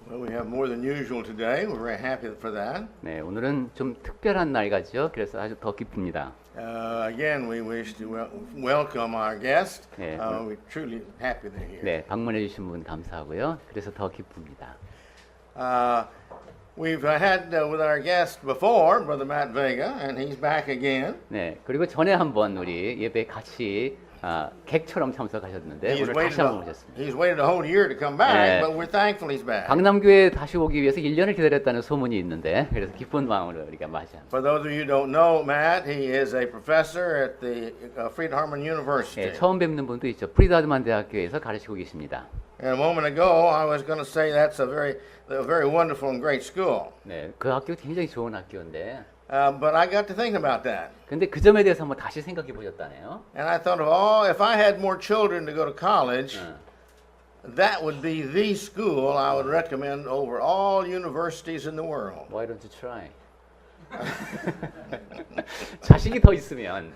Well, we have more than usual today. We're very happy for that. 네, 오늘은 좀 특별한 날 같죠? 그래서 아주 더 기쁩니다. Again, we wish to welcome our guest. 네, We're truly happy they're here. 네, 방문해 주신 분 감사하고요. 그래서 더 기쁩니다. We've had with our guest before, Brother Matt Vega, and he's back again. 네, 그리고 전에 한번 우리 예배 같이 객처럼 참석하셨는데 오늘 다시 한번 오셨습니다. He's waited a whole year to come back, 네. but we're thankful he's back. 강남교회에 다시 오기 위해서 1년을 기다렸다는 소문이 있는데 그래서 기쁜 마음으로 우리가 맞이합니다. For those of you who don't know Matt, he is a professor at the Friedharmon University. 네, 처음 뵙는 분도 있죠. 프리드하드만 대학교에서 가르치고 계십니다. And a moment ago, I was going to say that's a very wonderful and great school. 네, 그 학교 굉장히 좋은 학교인데. But I got to thinking about that. 근데 그 점에 대해서 한번 다시 생각해 보셨다네요. And I thought of, if I had more children to go to college, that would be the school I would recommend over all universities in the world. Why don't you try? 자식이 더 있으면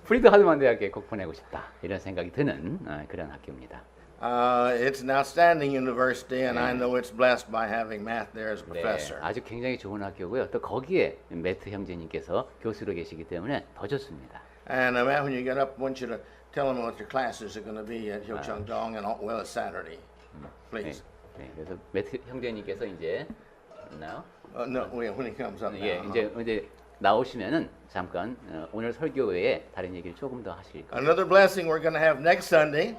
프리드하드만 대학에 꼭 보내고 싶다 이런 생각이 드는 그런 학교입니다. It's an outstanding university, and I know it's blessed by having Matt there as a professor. 네, 아주 굉장히 좋은 학교고요. 또 거기에 매트 형제님께서 교수로 계시기 때문에 더 좋습니다. And Matt, when you get up, I want you to tell them what your classes are going to be at Hyochungdong and well as Saturday, please. 네, 그래서 매트 형제님께서 이제 now? No, when he comes up. 예, now. 이제 나오시면은 잠깐 오늘 설교 외에 다른 얘기를 조금 더 하실 거예요. Another blessing we're going to have next Sunday.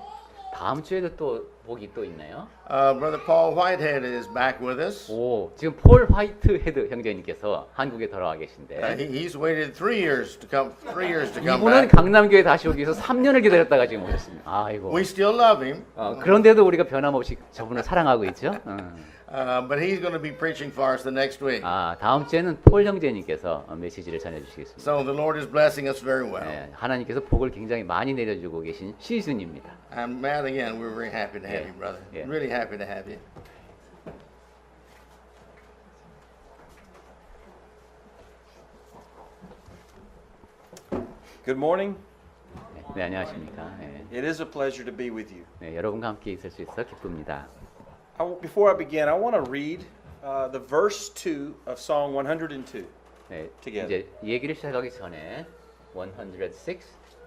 다음 주에도 또 복이 또 있나요? Brother Paul Whitehead is back with us. 오, 지금 폴 화이트 헤드 형제님께서 한국에 돌아와 계신데 He's waited 3 years to come 이분은 back. 강남교회 다시 오기 위해서 3년을 기다렸다가 지금 오셨습니다. 아이고. We still love him. 그런데도 우리가 변함없이 저분을 사랑하고 있죠. But he's going to be preaching for us the next week. 다음 주에는 폴 형제님께서 메시지를 전해주시겠습니다. So the Lord is blessing us very well. 네, 하나님께서 복을 굉장히 많이 내려주고 계신 시즌입니다. And Matt, again, we're very happy to have you, brother. Yeah. Really happy to have you. Good morning. 네, 안녕하십니까. 네, It is a pleasure to be with you. 네, 여러분과 함께 있을 수 있어 기쁩니다. Before I begin, I want to read the verse 2 of Song 102. 네, Together. 이제 얘기를 시작하기 전에 106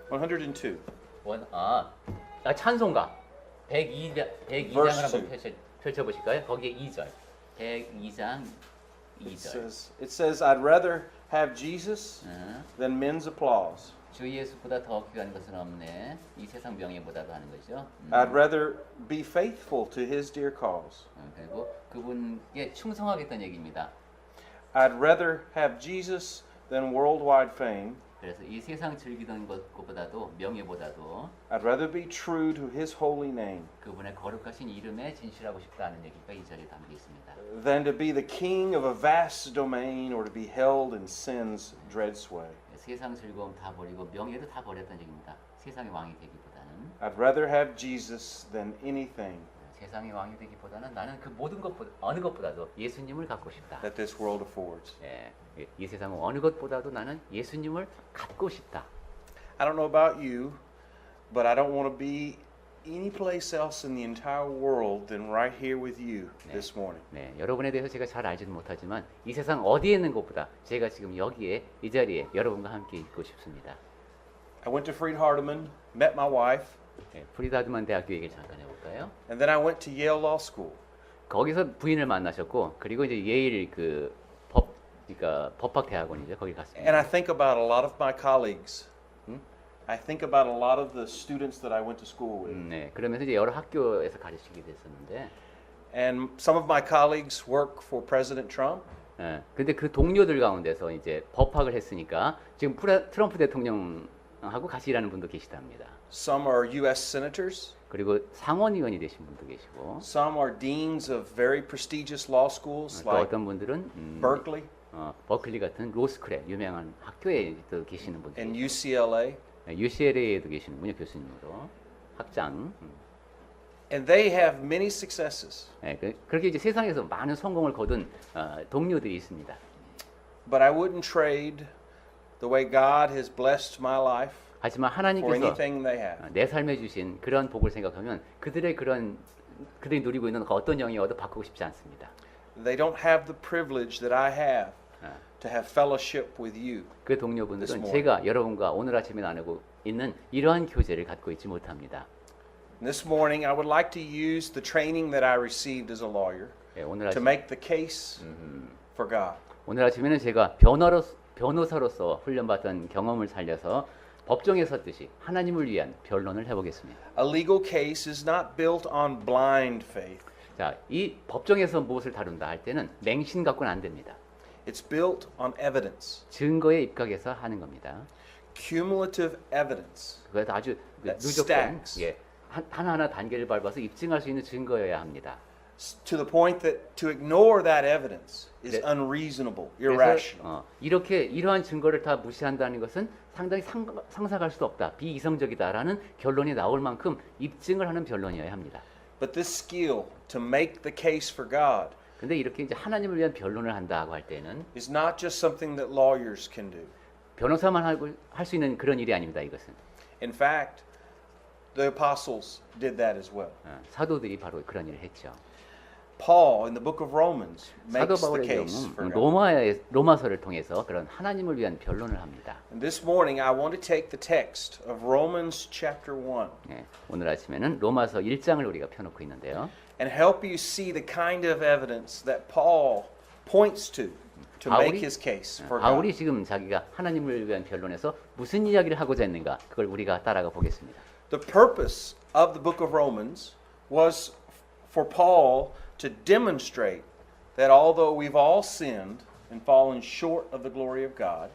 102. 찬송가 102장을 Verse 한번 펼쳐 보실까요? 거기에 2절. 102장 It 2절. says, I'd rather have Jesus than men's applause. 주 예수보다 더 귀한 것은 없네. 이 세상 명예보다도 하는 거죠. I'd rather be faithful to his dear cause. 그리고 그분께 충성하겠다는 얘기입니다. I'd rather have Jesus than worldwide fame. 그래서 이 세상 즐기던 것보다도 명예보다도 I'd rather be true to his holy name 그분의 거룩하신 이름에 진실하고 싶다는 얘기가 이 절에 담겨 있습니다. than to be the king of a vast domain or to be held in sin's dread sway. 세상 즐거움 다 버리고 명예도 다 버렸다는 얘기입니다. 세상의 왕이 되기보다는 I'd rather have Jesus than anything 세상의 왕이 되기보다는 나는 그 모든 것보다 어느 것보다도 예수님을 갖고 싶다. that this world affords. 이 세상은 어느 것보다도 나는 예수님을 갖고 싶다. I don't know about you, but I don't want to be any place else in the entire world than right here with you this morning. 네, 여러분에 대해서 제가 잘 알지는 못하지만 이 세상 어디에 있는 것보다 제가 지금 여기에 이 자리에 여러분과 함께 있고 싶습니다. I went to Friedhardeman, met my wife, 네, 프리드하드만 대학교 얘기를 잠깐 해볼까요? and then I went to Yale Law School. 거기서 부인을 만나셨고 그리고 이제 예일 그러니까 법학 대학원이죠. 거기 갔습니다. And I think about a lot of my colleagues. I think about a lot of the students that I went to school with. 네, 그러면서 이제 여러 학교에서 가르치게 됐었는데, And some of my colleagues work for President Trump. 근데 그 동료들 가운데서 이제 법학을 했으니까 지금 트럼프 대통령하고 같이 일하는 분도 계시답니다. Some are U.S. senators. 그리고 상원의원이 되신 분도 계시고, Some are deans of very prestigious law schools 또 like 어떤 분들은 Berkeley 버클리 같은 로스쿨에 유명한 학교에 또 계시는 분들, and UCLA. UCLA에도 계시는군요, 교수님으로 학장. And they have many successes. 그렇게 이제 세상에서 많은 성공을 거둔 동료들이 있습니다. But I wouldn't trade the way God has blessed my life 하지만 for 하나님께서 anything they have. 내 삶에 주신 그런 복을 생각하면 그들의 그런 그들이 누리고 있는 그 어떤 영이어도 바꾸고 싶지 않습니다. They don't have the privilege that I have 아, to have fellowship with you. 그 동료분들은 This morning. 제가 여러분과 오늘 아침에 나누고 있는 이러한 교제를 갖고 있지 못합니다. This morning, I would like to use the training that I received as a lawyer 예, 오늘 to 아침 make the case for God. 오늘 아침에는 제가 변호사로서 훈련받던 경험을 살려서 법정에 섰듯이 하나님을 위한 변론을 해보겠습니다. A legal case is not built on blind faith. 자, 이 법정에서 무엇을 다룬다 할 때는 맹신 갖고는 안 됩니다. It's built on evidence, 증거에 입각해서 하는 겁니다. cumulative evidence. 그래서 아주 That 누적된 stacks. 예, 하나하나 단계를 밟아서 입증할 수 있는 증거여야 합니다. To the point that to ignore that evidence is 네. unreasonable, 그래서 irrational. 이렇게 이러한 증거를 다 무시한다는 것은 상당히 상상할 수 없다, 비이성적이다라는 결론이 나올 만큼 입증을 하는 변론이어야 합니다. But this skill to make the case for God 근데 이렇게 이제 하나님을 위한 변론을 한다고 할 때는 is not just something that lawyers can do. 변호사만 할 수 있는 그런 일이 아닙니다. 이것은 In fact, the apostles did that as well. 사도들이 바로 그런 일을 했죠. Paul in the book of Romans 사도 makes the 바울의 case for 경우는 God. 로마서를 통해서 그런 하나님을 위한 변론을 합니다. And this morning I want to take the text of Romans chapter 1 예, 오늘 아침에는 로마서 1장을 우리가 펴놓고 있는데요. and help you see the kind of evidence that Paul points to make his case for 바울이 God. 지금 자기가 하나님을 위한 변론에서 무슨 이야기를 하고자 했는가 그걸 우리가 따라가 보겠습니다. The purpose of the book of Romans was for Paul to demonstrate that although we've all sinned and fallen short of the glory of God,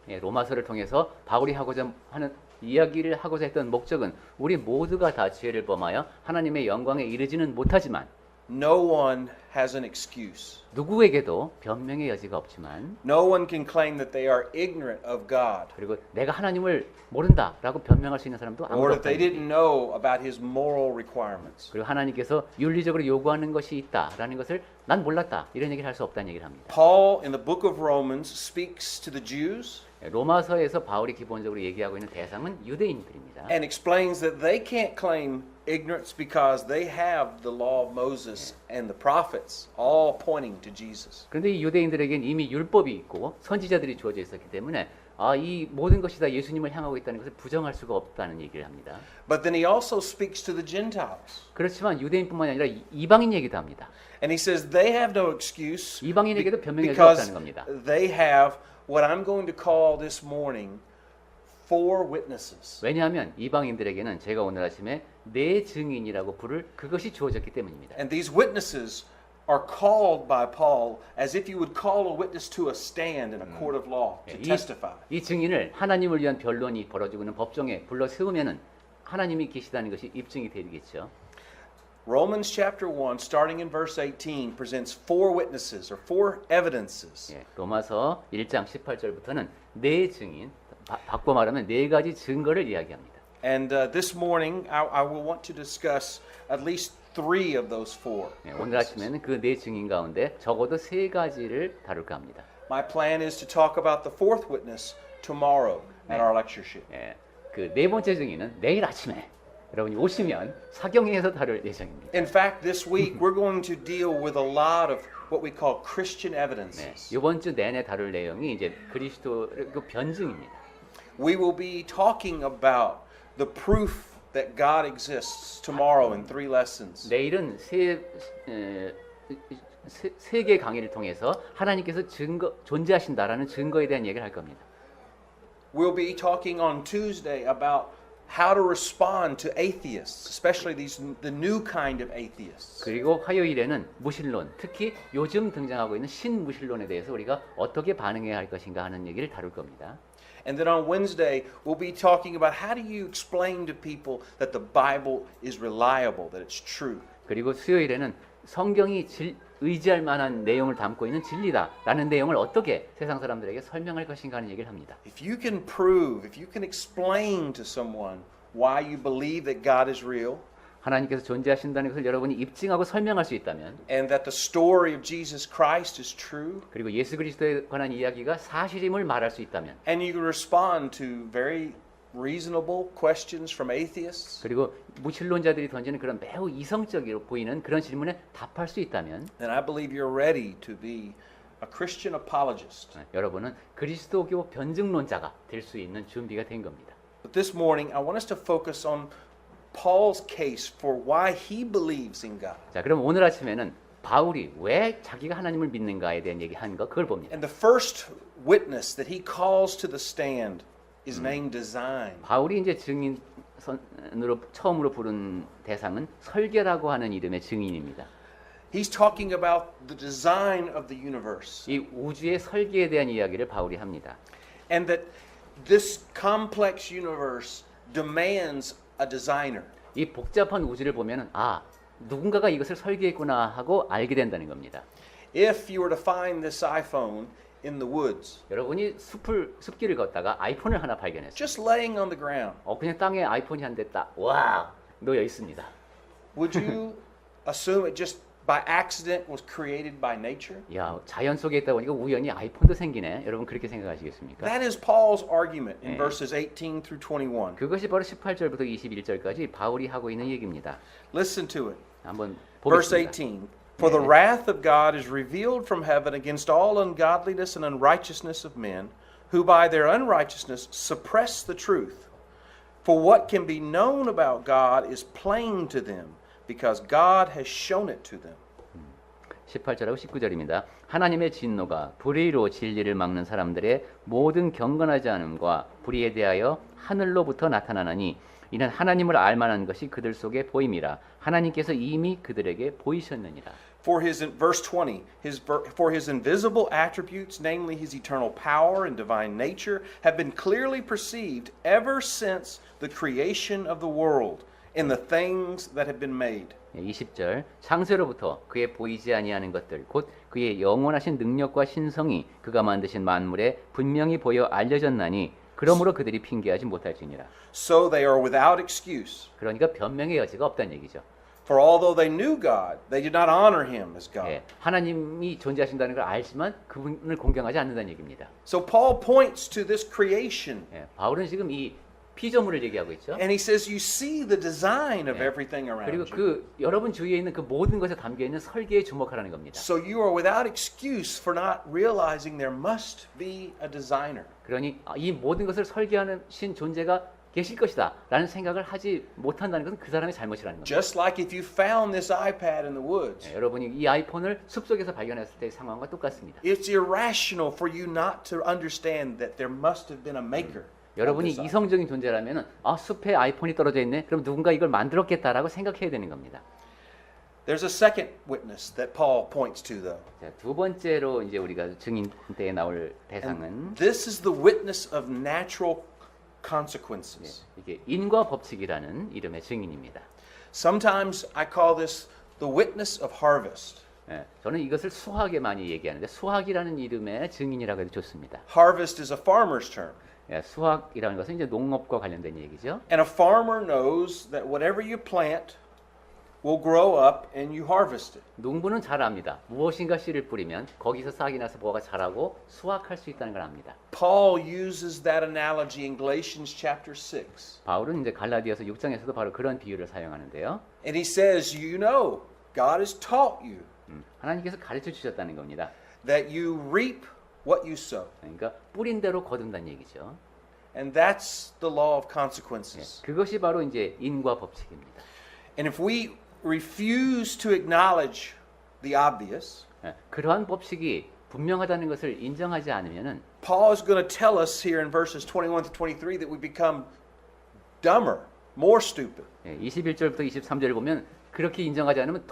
예, 로마서를 통해서 바울이 하고자 하는 이야기를 하고자 했던 목적은 우리 모두가 다 죄를 범하여 하나님의 영광에 이르지는 못하지만 no one has an excuse. 누구에게도 변명의 여지가 없지만 No one can claim that they are ignorant of God 그리고 내가 하나님을 모른다라고 변명할 수 있는 사람도 or 아무도 that they 없다. didn't know about his moral requirements. 그리고 하나님께서 윤리적으로 요구하는 것이 있다라는 것을 난 몰랐다 이런 얘기를 할 수 없다는 얘기를 합니다. Paul in the book of Romans speaks to the Jews 로마서에서 바울이 기본적으로 얘기하고 있는 대상은 유대인들입니다. and explains that they can't claim ignorance because they have the law of Moses and the prophets all pointing to Jesus. 그런데 이 유대인들에게는 이미 율법이 있고 선지자들이 주어져 있었기 때문에 이 모든 것이 다 예수님을 향하고 있다는 것을 부정할 수가 없다는 얘기를 합니다. But then he also speaks to the Gentiles. 그렇지만 유대인뿐만이 아니라 이방인 얘기도 합니다. And he says they have no excuse 이방인에게도 변명의 여지가 because 없다는 겁니다. they have what I'm going to call this morning four witnesses. 왜냐하면 이방인들에게는 제가 오늘 아침에 네 증인이라고 부를 그것이 주어졌기 때문입니다. And these witnesses are called by Paul as if you would call a witness to a stand in a court of law to testify. 이 증인을 하나님을 위한 변론이 벌어지고 있는 법정에 불러 세우면은 하나님이 계시다는 것이 입증이 되겠죠. Romans chapter 1 starting in verse 18 presents four witnesses or four evidences. 예, 로마서 1장 18절부터는 네 증인, 바꿔 말하면 네 가지 증거를 이야기합니다. And this morning I will want to discuss at least three of those four. 예, 오늘 아침에는 그 네 증인 가운데 적어도 세 가지를 다룰까 합니다. My plan is to talk about the fourth witness tomorrow at our lectureship. 예, 그 네 번째 증인은 내일 아침에 여러분이 오시면 사경에서 다룰 예정입니다. In fact, this week we're going to deal with a lot of what we call Christian 네, evidences. 이번 주 내내 다룰 내용이 이제 그리스도 그 변증입니다. We will be talking about the proof that God exists tomorrow in three lessons. 내일은 세 개 강의를 통해서 하나님께서 존재하신다라는 증거에 대한 얘기를 할 겁니다. We'll be talking on Tuesday about how to respond to atheists, especially the new kind of atheists. 그리고 화요일에는 무신론, 특히 요즘 등장하고 있는 신무신론에 대해서 우리가 어떻게 반응해야 할 것인가 하는 얘기를 다룰 겁니다. And then on Wednesday, we'll be talking about how do you explain to people that the Bible is reliable, that it's true. 그리고 수요일에는 성경이 의지할 만한 내용을 담고 있는 진리다라는 내용을 어떻게 세상 사람들에게 설명할 것인가 하는 얘기를 합니다. If you can prove, if you can explain to someone why you believe that God is real, 하나님께서 존재하신다는 것을 여러분이 입증하고 설명할 수 있다면 and that the story of Jesus Christ is true, 그리고 예수 그리스도에 관한 이야기가 사실임을 말할 수 있다면 and you can respond to very reasonable questions from atheists, 그리고 무신론자들이 던지는 그런 매우 이성적으로 보이는 그런 질문에 답할 수 있다면 then I believe you're ready to be a Christian apologist. 여러분은 그리스도교 변증론자가 될 수 있는 준비가 된 겁니다. But this morning, I want us to focus on Paul's case for why he believes in God. 자, 그럼 오늘 아침에는 바울이 왜 자기가 하나님을 믿는가에 대한 얘기한 거 그걸 봅니다. And the first witness that he calls to the stand is named Design. 바울이 이제 증인으로 처음으로 부른 대상은 설계라고 하는 이름의 증인입니다. He's talking about the design of the universe. 이 우주의 설계에 대한 이야기를 바울이 합니다. And that this complex universe demands a designer. 이 복잡한 우주를 보면은 아, 누군가가 이것을 설계했구나 하고 알게 된다는 겁니다. If you were to find this iPhone in the woods, 여러분이 숲길을 걷다가 아이폰을 하나 발견했어요. just laying on the ground, 그냥 땅에 아이폰이 한 대 딱 와 놓여 있습니다. would you assume it just by accident was created by nature? 야, 자연 속에 있다 보니까 우연히 아이폰도 생기네. 여러분 그렇게 생각하시겠습니까? That is Paul's argument in 예. verses 18 through 21. 그것이 바로 18절부터 21절까지 바울이 하고 있는 얘기입니다. Listen to it. 한번 Verse 보겠습니다. 18. For the wrath of God is revealed from heaven against all ungodliness and unrighteousness of men, who by their unrighteousness suppress the truth. For what can be known about God is plain to them, because God has shown it to them. 18절하고 19절입니다. 하나님의 진노가 불의로 진리를 막는 사람들의 모든 경건하지 않음과 불의에 대하여 하늘로부터 나타나나니 이는 하나님을 알만한 것이 그들 속에 보임이라. 하나님께서 이미 그들에게 보이셨느니라. For verse 20, for his invisible attributes, namely his eternal power and divine nature, have been clearly perceived ever since the creation of the world in the things that have been made. 20절 창세로부터 그의 보이지 아니하는 것들 곧 그의 영원하신 능력과 신성이 그가 만드신 만물에 분명히 보여 알려졌나니 그러므로 그들이 핑계하지 못할지니라. So they are without excuse. 그러니까 변명의 여지가 없다는 얘기죠. For although they knew God, they did not honor him as God. 예, 하나님이 존재하신다는 걸 알지만 그분을 공경하지 않는다는 얘기입니다. So Paul points to this creation. 예, 바울은 지금 이 피조물을 얘기하고 있죠. And he says, you see the design of 예. everything around 그리고 you. 그 여러분 주위에 있는 그 모든 것에 담겨 있는 설계에 주목하라는 겁니다. So you are without excuse for not realizing there must be a designer. 그러니 이 모든 것을 설계하신 존재가 계실 것이다 라는 생각을 하지 못한다는 것은 그 사람의 잘못이라는 겁니다. Just like if you found this iPad in the woods, 예, 여러분이 이 아이폰을 숲속에서 발견했을 때의 상황과 똑같습니다. it's irrational for you not to understand that there must have been a maker. 여러분이 of this iPad. 이성적인 존재라면 숲에 아이폰이 떨어져 있네. 그럼 누군가 이걸 만들었겠다라고 생각해야 되는 겁니다. There's a second witness that Paul points to, though. 자, 두 번째로 이제 우리가 증인 때에 나올 대상은 And this is the witness of natural consequences. 이게 인과 법칙이라는 이름의 증인입니다. Sometimes I call this the witness of harvest. 예, 저는 이것을 수학에 많이 얘기하는데 수학이라는 이름의 증인이라고 해도 좋습니다. Harvest is a farmer's term. 예, 수학이라는 것은 이제 농업과 관련된 얘기죠. And a farmer knows that whatever you plant will grow up and you harvest it. 농부는 잘 압니다. 무엇인가 씨를 뿌리면 거기서 싹이 나서 뭐가 자라고 수확할 수 있다는 걸 압니다. Paul uses that analogy in Galatians chapter 6. 바울은 이제 갈라디아서 6장에서도 바로 그런 비유를 사용하는데요. And he says, you know, God has taught you 하나님께서 가르쳐 주셨다는 겁니다. that you reap what you sow. 그러니까 뿌린 대로 거둔다는 얘기죠. And that's the law of 예, consequences. 그것이 바로 이제 인과 법칙입니다. And if we refuse to acknowledge the obvious, 예, 그러한 법칙이 분명하다는 것을 인정하지 않으면은 Paul is going to tell us here in verses 21 to 23 that we become dumber, more stupid. 21절부터 23절을 보면 그렇게 인정하지 않으면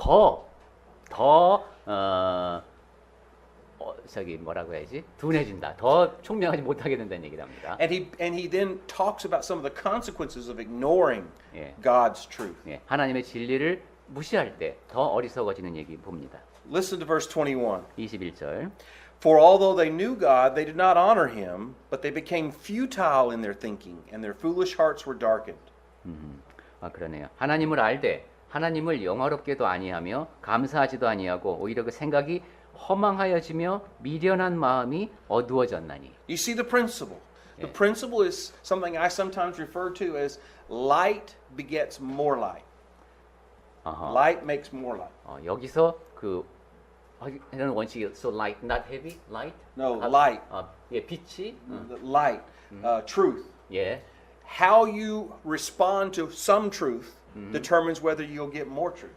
저기 뭐라고 해야지? 둔해진다. 더 총명하지 못하게 된다는 얘기를 합니다. And he then talks about some of the consequences of ignoring 예. God's truth. 예, 하나님의 진리를 무시할 때 더 어리석어지는 얘기 봅니다. Listen to verse 21. 21절. For although they knew God, they did not honor him, but they became futile in their thinking, and their foolish hearts were darkened. 그러네요. 하나님을 알되 하나님을 영화롭게도 아니하며 감사하지도 아니하고 오히려 그 생각이 허망하여지며 미련한 마음이 어두워졌나니. You see the principle. The principle is something I sometimes refer to as light begets more light. 어허. Light makes more light. 여기서 그 이런 원칙이 so light, not heavy, light. No, light. 예, 빛이. The light, truth. 예. How you respond to some truth determines whether you'll get more truth.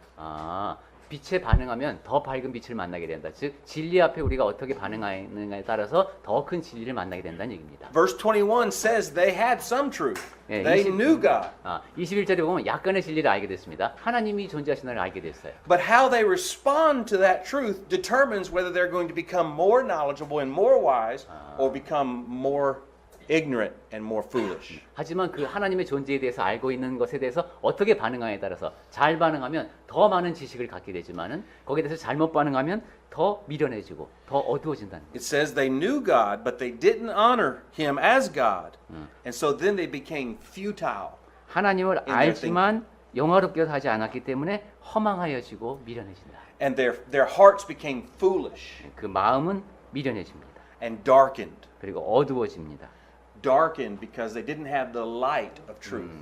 빛에 반응하면 더 밝은 빛을 만나게 된다. 즉 진리 앞에 우리가 어떻게 반응하느냐에 따라서 더 큰 진리를 만나게 된다는 얘기입니다. Verse 21 says they had some truth. 예, They knew God. 21절에 보면 약간의 진리를 알게 됐습니다. 하나님이 존재하시는 걸 알게 됐어요. But how they respond to that truth determines whether they're going to become more knowledgeable and more wise or become more ignorant and more foolish. 하지만 그 하나님의 존재에 대해서 알고 있는 것에 대해서 어떻게 반응하냐에 따라서 잘 반응하면 더 많은 지식을 갖게 되지만은 거기에 대해서 잘못 반응하면 더 미련해지고 더 어두워진다는 거예요. It says they knew God, but they didn't honor Him as God, and so then they became futile. 하나님을 알지만 영화롭게 하지 않았기 때문에 허망하여지고 미련해진다. And their hearts became foolish 그 마음은 미련해집니다. and darkened. 그리고 어두워집니다. Darkened because they didn't have the light of truth.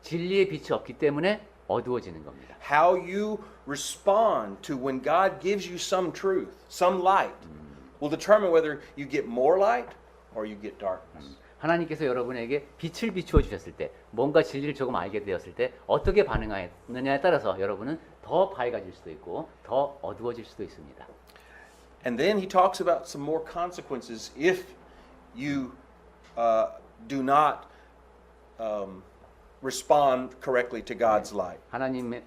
진리의 빛이 없기 때문에 어두워지는 겁니다. How you respond to when God gives you some truth, some light, will determine whether you get more light or you get darkness. 하나님께서 여러분에게 빛을 비추어 주셨을 때, 뭔가 진리를 조금 알게 되었을 때 어떻게 반응하느냐에 따라서 여러분은 더 밝아질 수도 있고 더 어두워질 수도 있습니다. And then he talks about some more consequences if you do not respond correctly to God's light. 하나님에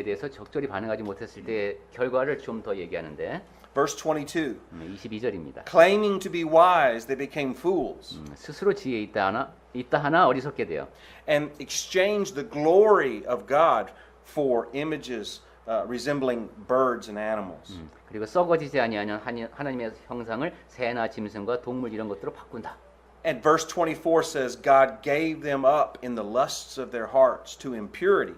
대해서 적절히 반응하지 못했을 때의 결과를 좀 더 얘기하는데 Verse 22. 22절입니다. Claiming to be wise, they became fools 스스로 지혜 있다 하나 어리석게 돼요. and exchanged the glory of God for images resembling birds and animals. 그리고 썩어지지 아니하는 하나님의 형상을 새나 짐승과 동물 이런 것들로 바꾼다. And verse 24 says, God gave them up in the lusts of their hearts to impurity.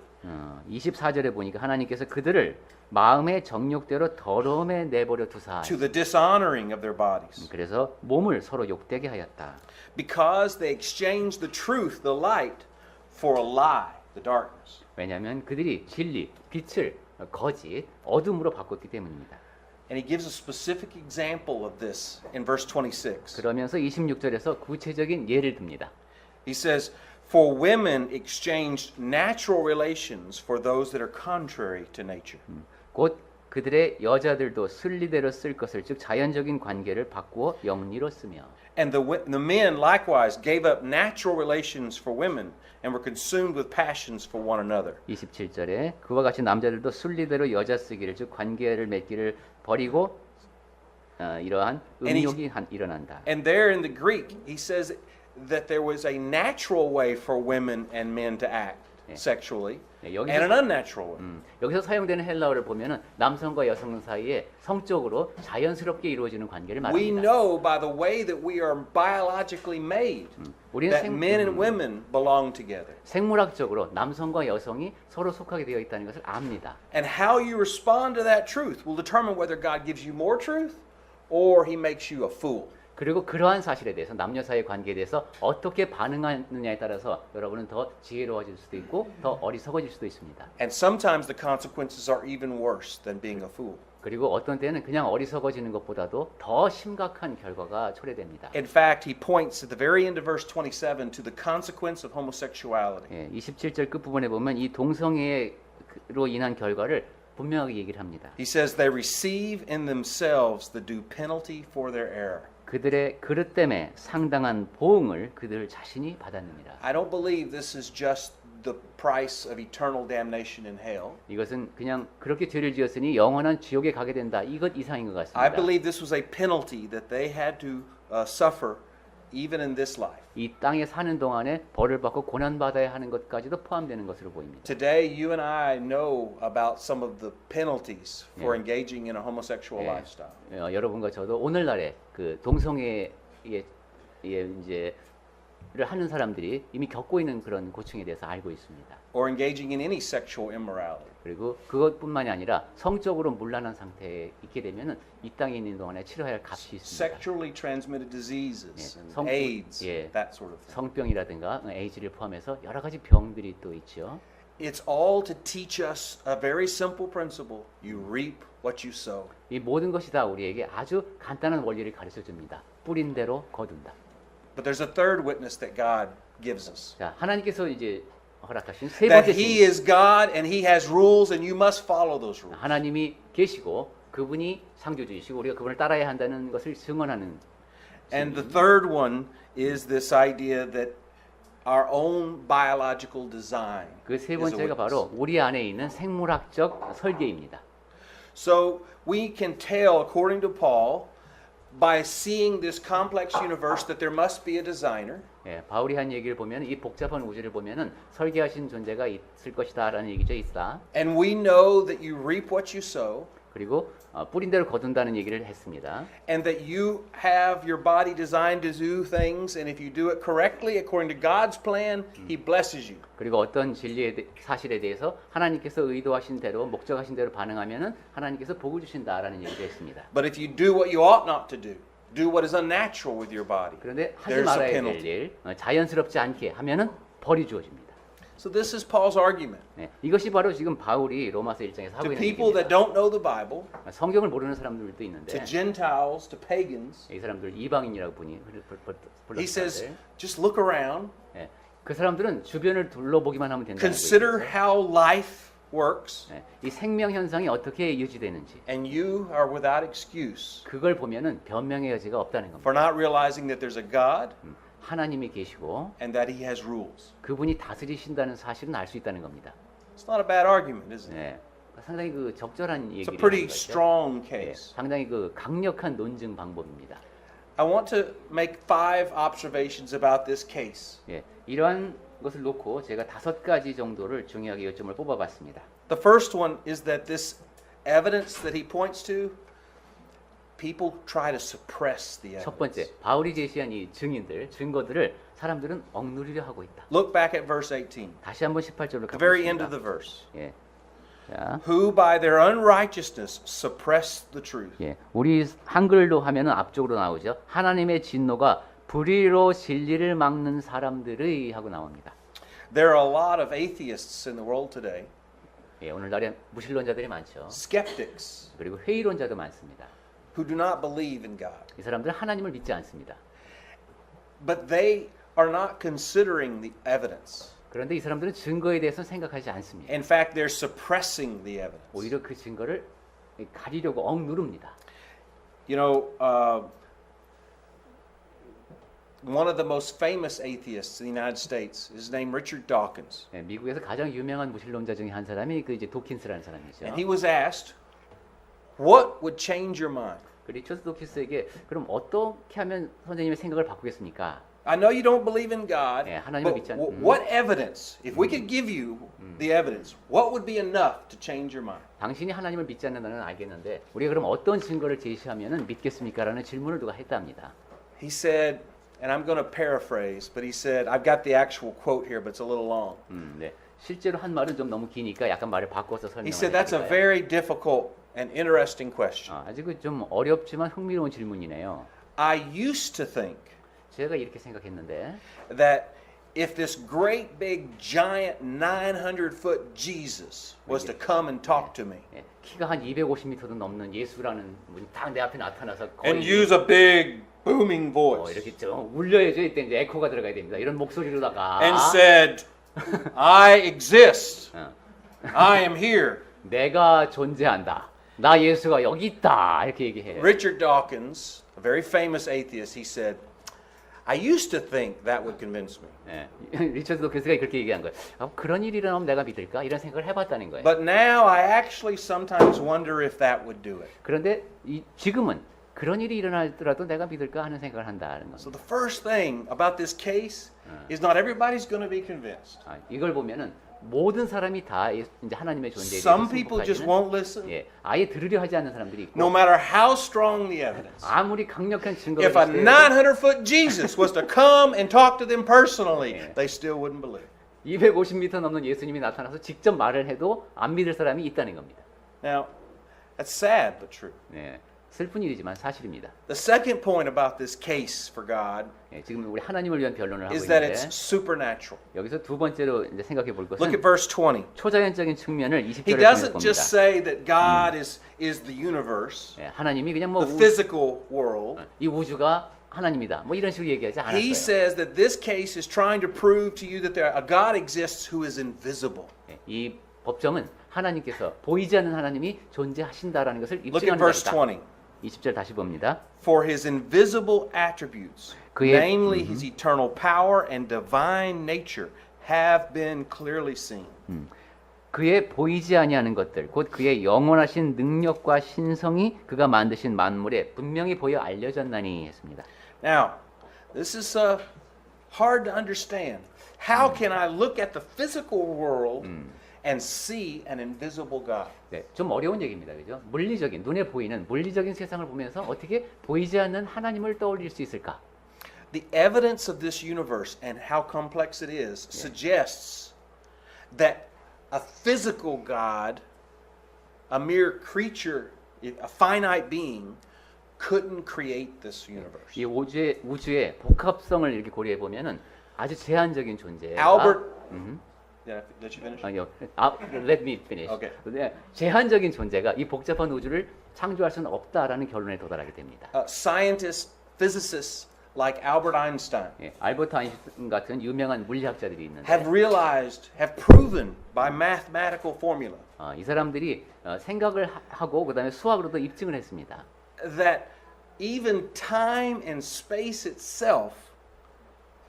24절에 보니까 하나님께서 그들을 마음의 정욕대로 더러움에 내버려 두사. To the dishonoring of their bodies. 그래서 몸을 서로 욕되게 하였다. Because they exchanged the truth, the light, for a lie, the darkness. 왜냐하면 그들이 진리, 빛을 거짓, 어둠으로 바꿨기 때문입니다. And he gives a specific example of this in verse 26. 그러면서 26절에서 구체적인 예를 듭니다. He says, For women exchanged natural relations for those that are contrary to nature. 곧 그들의 여자들도 순리대로 쓸 것을 즉 자연적인 관계를 바꾸어 영리로 쓰며 And the men likewise gave up natural relations for women and were consumed with passions for one another. 27절에 그와 같이 남자들도 순리대로 여자 쓰기를 즉 관계를 맺기를 버리고 이러한 음욕이 일어난다. And there in the Greek he says that there was a natural way for women and men to act sexually and an unnatural way. 여기서 사용되는 헬라어를 보면은 남성과 여성 사이에 성적으로 자연스럽게 이루어지는 관계를 We 말합니다. know by the way that we are biologically made that men and women belong together. 생물학적으로 남성과 여성이 서로 속하게 되어 있다는 것을 압니다. And how you respond to that truth will determine whether God gives you more truth or he makes you a fool. 그리고 그러한 사실에 대해서 남녀 사이의 관계에 대해서 어떻게 반응하느냐에 따라서 여러분은 더 지혜로워질 수도 있고 더 어리석어질 수도 있습니다. And sometimes the consequences are even worse than being a fool. 그리고 어떤 때는 그냥 어리석어지는 것보다도 더 심각한 결과가 초래됩니다. In fact, he points at the very end of verse 27 to the consequence of homosexuality. 27절 끝부분에 보면 이 동성애로 인한 결과를 분명하게 얘기를 합니다. He says they receive in themselves the due penalty for their error. 그들의 그릇 때문에 상당한 보응을 그들 자신이 받았느니라. I don't believe this is just the price of eternal damnation in hell. 이것은 그냥 그렇게 죄를 지었으니 영원한 지옥에 가게 된다. 이것 이상인 것 같습니다. I believe this was a penalty that they had to suffer even in this life. 이 땅에 사는 동안에 벌을 받고 고난 받아야 하는 것까지도 포함되는 것으로 보입니다. Today, you and I know about some of the penalties for engaging in a homosexual lifestyle. 여러분과 저도 오늘날의 그 동성애의 이제 하는 사람들이 이미 겪고 있는 그런 고충에 대해서 알고 있습니다. or engaging in any sexual immorality. 그리고 그것뿐만이 아니라 성적으로 문란한 상태에 있게 되면은 이 땅에 있는 동안에 치러야 할 값이 있습니다. Sexually transmitted diseases 예, and 성- AIDS, 예. that sort of thing. 성병이라든가 에이즈를 포함해서 여러 가지 병들이 또 있죠. It's all to teach us a very simple principle. You reap what you sow. 이 모든 것이 다 우리에게 아주 간단한 원리를 가르쳐 줍니다. 뿌린 대로 거둔다. But there's a third witness that God gives us. 자, 하나님께서 이제 허락하신 세 That 번째 He 증인. is God and He has rules and you must follow those rules. 하나님이 계시고 그분이 창조주이시고 우리가 그분을 따라야 한다는 것을 증언하는. And the third one is this idea that our own biological design 그 세 is a 번째가 witness. 바로 우리 안에 있는 생물학적 설계입니다. So we can tell, according to Paul, by seeing this complex universe that there must be a designer. 예, 바울이 한 얘기를 보면 이 복잡한 우주를 보면은 설계하신 존재가 있을 것이다라는 얘기죠, 있다. And we know that you reap what you sow, 그리고 뿌린 대로 거둔다는 얘기를 했습니다. and that you have your body designed to do things, and if you do it correctly according to God's plan, He blesses you. 그리고 어떤 사실에 대해서 하나님께서 의도하신 대로 목적하신 대로 반응하면은 하나님께서 복을 주신다라는 얘기를 했습니다. But if you do what you ought not to do what is unnatural with your body, 그런데 하지 there's a 말아야 될 penalty. 일, 자연스럽지 않게 하면은 벌이 주어집니다. So this is Paul's argument. 네, 이것이 바로 지금 바울이 로마서 1장에서 하고 To 있는 people that 얘기입니다. don't know the Bible, 성경을 모르는 사람들도 to 있는데 Gentiles, to pagans, 이 사람들 이방인이라고 he 불렀을 says, 때 just look around, 예, 그 사람들은 주변을 둘러보기만 하면 된다는 consider 거예요. how life works, 예, 이 생명 현상이 어떻게 유지되는지 and you are without excuse 그걸 보면은 변명의 여지가 없다는 겁니다. for not realizing that there's a God 하나님이 계시고 and that He has rules. 그분이 다스리신다는 사실은 알 수 있다는 겁니다. It's not a bad argument, is it? 예, 상당히 그 적절한 It's a 얘기를 pretty 하는 거죠. strong 예, case. 상당히 그 강력한 논증 방법입니다. I want to make 5 observations about this case. 예, 이러한 것을 놓고 제가 5가지 정도를 중요하게 요점을 뽑아봤습니다. The first one is that this evidence that he points to, people try to suppress the 첫 번째, evidence. 바울이 제시한 이 증거들을 사람들은 억누르려 하고 있다. Look back at verse 18, 다시 한번 18절로 the very end 가보겠습니다. of the verse. 예. 자, Who by their unrighteousness suppress the truth. 예. 우리 한글로 하면은 앞쪽으로 나오죠. 하나님의 진노가 불의로 진리를 막는 사람들의 하고 나옵니다. There are a lot of atheists in the world today, 예, 오늘날에 무신론자들이 많죠. skeptics, 그리고 회의론자도 많습니다. who do not believe in God. 이 사람들은 하나님을 믿지 않습니다. But they are not considering the evidence. 그런데 이 사람들은 증거에 대해서 생각하지 않습니다. In fact, they're suppressing the evidence. 오히려 그 증거를 가리려고 억누릅니다. You know, one of the most famous atheists in the United States is named Richard Dawkins. 예, 미국에서 가장 유명한 무신론자 중에 한 사람이 그 이제 도킨스라는 사람이죠. And he was asked, what would change your mind? 그 리처드 도킨스에게 그럼 어떻게 하면 선생님의 생각을 바꾸겠습니까? I know you don't believe in God, 예, 하나님을 but 믿지 않- what evidence, if we could give you the evidence, what would be enough to change your mind? 당신이 하나님을 믿지 않는다는 알겠는데 우리가 그럼 어떤 증거를 제시하면은 믿겠습니까? 라는 질문을 누가 했답니다. He said, and I'm going to paraphrase, but he said, I've got the actual quote here, but it's a little long. 네. 실제로 한 말은 좀 너무 기니까 약간 말을 바꿔서 He said, 설명을 that's a 해드릴까요? very difficult and interesting question. 아주 좀 어렵지만 흥미로운 질문이네요. I used to think 제가 이렇게 생각했는데 that if this great big giant 900-foot Jesus was to come and talk to me 예, 키가 한 250m도 넘는 예수라는 분이 딱 내 앞에 나타나서 거의 and use a big booming voice 이렇게 좀 울려야죠. 이때 이제 에코가 들어가야 됩니다. 이런 목소리로다가 and said, I exist, 어, I am here. 내가 존재한다. 나 예수가 여기 있다. 이렇게 얘기해요. Richard Dawkins, a very famous atheist, he said, I used to think that would convince me. 예, 리처드 도킨스가 그렇게 얘기한 거예요. 그런 일이 일어나면 내가 믿을까? 이런 생각을 해봤다는 거예요. But now I actually sometimes wonder if that would do it. 그런데 지금은 그런 일이 일어나더라도 내가 믿을까 하는 생각을 한다는 So 겁니다. the first thing about this case is not everybody's going to be convinced. 이걸 보면은 모든 사람이 다 이제 하나님의 존재에 대해서 Some people just 승복하지는 won't listen, 예, 아예 들으려 하지 않는 사람들이 있고 no matter how strong the evidence. 아무리 강력한 증거가 If a 있어도 900-foot Jesus was to come and talk to them personally, Yeah. they still wouldn't believe. 250m 넘는 예수님이 나타나서 직접 말을 해도 안 믿을 사람이 있다는 겁니다. Now, that's sad but true. 예, 슬픈 일이지만 사실입니다. The second point about this case for God 예, 지금 우리 하나님을 위한 변론을 하고 is that 있는데 it's supernatural. 여기서 두 번째로 이제 생각해 볼 Look 것은 at verse 20. 초자연적인 측면을 He 20절에 보낼 doesn't just 겁니다. say that God is the universe, 예, 하나님이 그냥 뭐 the physical world. 이 우주가 하나님이다. 뭐 이런 식으로 얘기하지 He 않았어요. says that this case is trying to prove to you that a God exists who is invisible. 예, 이 법정은 하나님께서 보이지 않는 하나님이 존재하신다라는 것을 Look at 입증하는 verse 것이다. 20. 20절 다시 봅니다. For his invisible attributes, 그의- namely his eternal power and divine nature, have been clearly seen. 그의 보이지 아니하는 것들, 곧 그의 영원하신 능력과 신성이 그가 만드신 만물에 분명히 보여 알려졌나니 했습니다. Now, this is hard to understand. How can I look at the physical world and see an invisible God? 네, 좀 어려운 얘기입니다. 그죠? 물리적인, 눈에 보이는 물리적인 세상을 보면서 어떻게 보이지 않는 하나님을 떠올릴 수 있을까? The evidence of this universe and how complex it is suggests that a physical God, a mere creature, a finite being, couldn't create this universe. 이 우주의 복합성을 이렇게 고려해 보면은 아주 제한적인 존재가 Albert, did I let you finish? 아니요. Let me finish. Okay. 네, 제한적인 존재가 이 복잡한 우주를 창조할 수는 없다라는 결론에 도달하게 됩니다. Scientists, physicists like Albert Einstein 예, 알버트 아인슈타인 같은 유명한 물리학자들이 있는데 have realized, have proven by mathematical formula 이 사람들이 생각을 하고 그다음에 수학으로도 입증을 했습니다. that even time and space itself